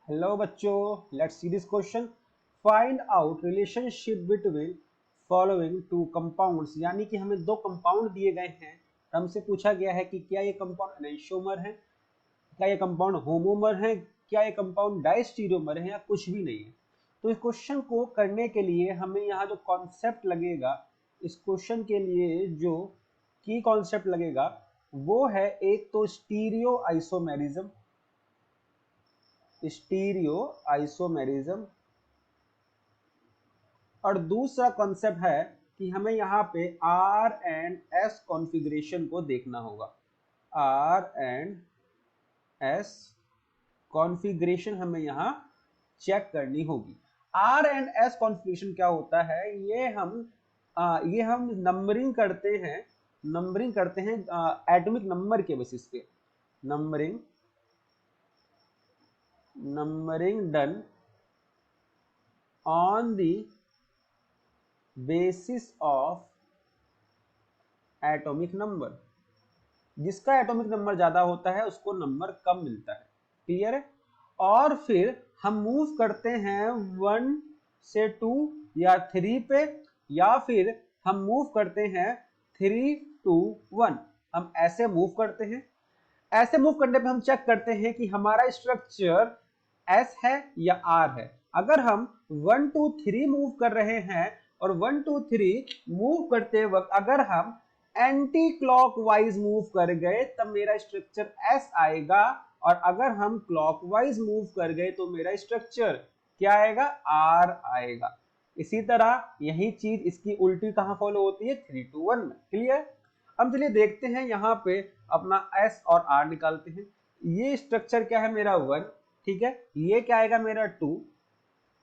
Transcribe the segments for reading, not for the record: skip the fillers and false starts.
Hello बच्चों, let's see this question. Find out relationship between following two compounds. यानी कि हमें दो कंपाउंड दिए गए हैं, हमसे पूछा गया है कि क्या ये कंपाउंड एनेंटियोमर है, क्या ये कंपाउंड होमोमर है, क्या ये कंपाउंड डायस्टीरियोमर है या कुछ भी नहीं है। तो इस क्वेश्चन को करने के लिए हमें यहाँ जो कॉन्सेप्ट लगेगा, इस क्वेश्चन के लिए जो की कॉन्सेप्ट लगेगा वो है एक तो स्टीरियो आइसोमेरिज्म, स्टीरियो आइसोमेरिज्म, और दूसरा कॉन्सेप्ट है कि हमें यहाँ पे आर एंड एस कॉन्फ़िगरेशन को देखना होगा। आर एंड एस कॉन्फ़िगरेशन हमें यहाँ चेक करनी होगी। आर एंड एस कॉन्फ़िगरेशन क्या होता है, ये हम नंबरिंग करते हैं एटॉमिक नंबर के बेसिस पे। Numbering done on the basis of atomic number. जिसका एटॉमिक नंबर ज्यादा होता है उसको नंबर कम मिलता है। क्लियर है? और फिर हम मूव करते हैं 1 से 2 या 3 पे, या फिर हम मूव करते हैं 3 to 1। हम ऐसे मूव करते हैं। ऐसे मूव करने पे हम चेक करते हैं कि हमारा स्ट्रक्चर एस है या आर है। अगर हम 1 2 3 मूव कर रहे हैं और 1 2 3 मूव करते वक्त अगर हम एंटी क्लॉकवाइज मूव कर गए तब मेरा स्ट्रक्चर एस आएगा, और अगर हम क्लॉकवाइज मूव कर गए तो मेरा स्ट्रक्चर क्या आएगा, आर आएगा। इसी तरह यही चीज इसकी उल्टी कहां फॉलो होती है, 3 to 1 में। क्लियर? अब चलिए देखते हैं, यहाँ पे अपना एस और आर निकालते हैं। ये स्ट्रक्चर क्या है मेरा 1, ठीक है। ये क्या आएगा मेरा 2,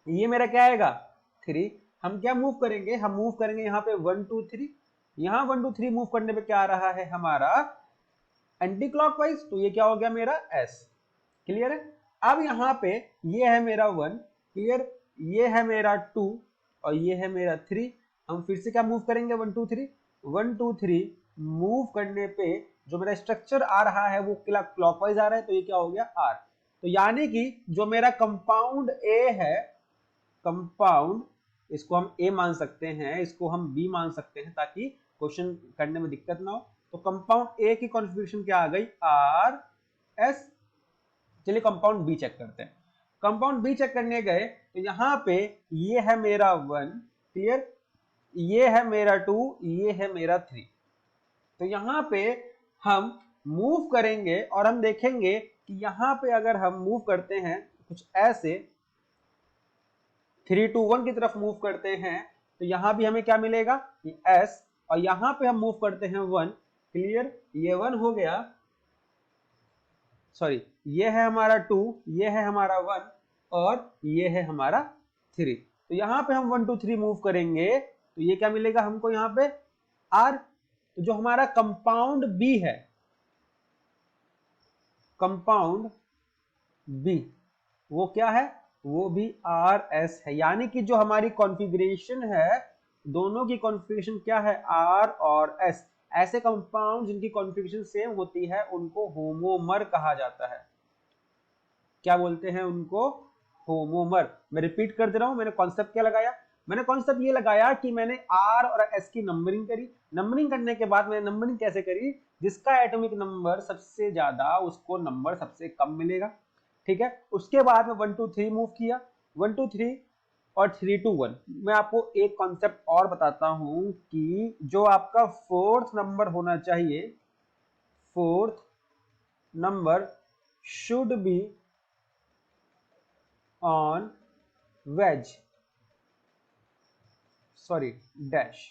ये मेरा क्या आएगा 3। हम क्या मूव करेंगे, हम मूव करेंगे यहाँ पे 1 2 3। यहाँ 1 2 3 मूव करने पे क्या आ रहा है हमारा एंटी क्लॉकवाइज, तो ये क्या हो गया मेरा एस। क्लियर है? अब यहाँ पे ये है मेरा 1, क्लियर, ये है मेरा 2 और ये है मेरा 3। हम फिर से क्या मूव करेंगे 1 2 3, 1 2 3 मूव करने पे जो मेरा स्ट्रक्चर आ रहा है वो क्लॉकवाइज आ रहा है, तो ये क्या हो गया आर। तो यानी कि जो मेरा कंपाउंड ए है, कंपाउंड, इसको हम ए मान सकते हैं, इसको हम बी मान सकते हैं ताकि क्वेश्चन करने में दिक्कत ना हो। तो कंपाउंड ए की कॉन्फ़िगरेशन क्या आ गई, आर एस। चलिए कंपाउंड बी चेक करते हैं। कंपाउंड बी चेक करने गए तो यहां पे ये है मेरा 1, क्लियर, ये है मेरा 2, ये है मेरा 3। तो यहां पे हम मूव करेंगे और हम देखेंगे कि यहां पे अगर हम मूव करते हैं कुछ ऐसे 3 to 1 की तरफ मूव करते हैं तो यहां भी हमें क्या मिलेगा, एस, और यहां पे हम मूव करते हैं 1, क्लियर, ये 1 हो गया, सॉरी, ये है हमारा 2, ये है हमारा 1 और ये है हमारा 3। तो यहां पे हम 1 2 3 मूव करेंगे तो ये क्या मिलेगा हमको यहाँ पे आर। तो जो हमारा कंपाउंड बी है, कंपाउंड बी, वो क्या है, वो भी आर एस है। यानी कि जो हमारी कॉन्फ़िगरेशन है, दोनों की कॉन्फ़िगरेशन क्या है, आर और एस। ऐसे कंपाउंड जिनकी कॉन्फ़िगरेशन सेम होती है उनको होमोमर कहा जाता है। क्या बोलते हैं उनको, होमोमर। मैं रिपीट कर दे रहा हूं, मैंने कॉन्सेप्ट क्या लगाया, मैंने कॉन्सेप्ट ये लगाया कि मैंने आर और एस की नंबरिंग करी। नंबरिंग करने के बाद मैंने नंबरिंग कैसे करी, जिसका एटॉमिक नंबर सबसे ज्यादा उसको नंबर सबसे कम मिलेगा, ठीक है। उसके बाद में 1 2 3 मूव किया, 1 2 3 और 3 to 1। मैं आपको एक कॉन्सेप्ट और बताता हूं कि जो आपका फोर्थ नंबर होना चाहिए, fourth number should be on wedge, sorry dash.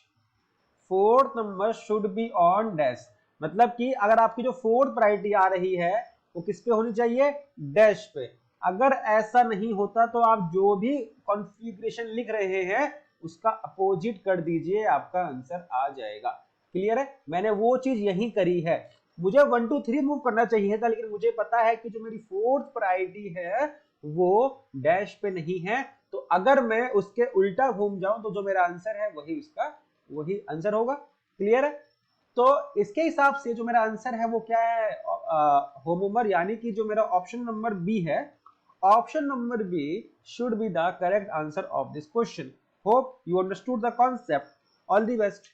Fourth number should be on dash, मतलब कि अगर आपकी जो फोर्थ प्रायोरिटी आ रही है वो किस पे होनी चाहिए, डैश पे। अगर ऐसा नहीं होता तो आप जो भी कॉन्फ़िगरेशन लिख रहे हैं उसका अपोजिट कर दीजिए, आपका आंसर आ जाएगा। क्लियर है? मैंने वो चीज यही करी है। मुझे 1 2 3 मूव करना चाहिए था, लेकिन मुझे पता है कि जो मेरी फोर्थ प्रायोरिटी है वो डैश पे नहीं है, तो अगर मैं उसके उल्टा घूम जाऊं तो जो मेरा आंसर है वही आंसर होगा। क्लियर है? तो इसके हिसाब से जो मेरा आंसर है वो क्या है, होमोमर, यानी कि जो मेरा ऑप्शन नंबर बी है Option number B should be the correct answer of this question. Hope you understood the concept. All the best.